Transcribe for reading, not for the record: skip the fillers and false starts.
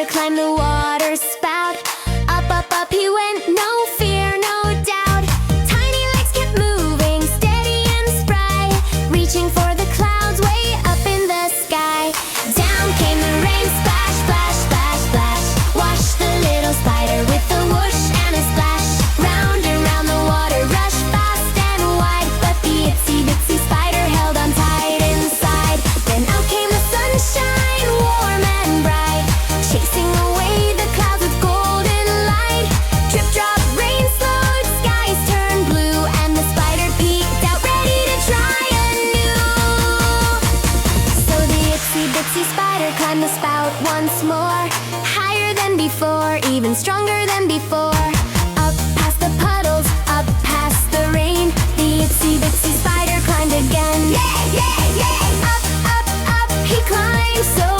spider climbed the water spout. Up, up, up he went, no fear, no doubt. Tiny legs kept moving, steady and spry, reaching for the clouds way up in the sky. Down came the rain, splash, splash, splash, splash. Washed the little spider with a whoosh and a splash. Round and round the water rushed fast and wide, but the itsy bitsy spider held on tight inside. Then out came the sunshine, warm and bright, chasing away the clouds with golden light. Drip, drop, rain slowed, skies turned blue, and the spider peeked out, ready to try anew. So the itsy bitsy spider climbed the spout once more, higher than before, even stronger than before. Up past the puddles, up past the rain, the itsy bitsy spider climbed again. Yay, yay, yay! Up, up, up, he climbed so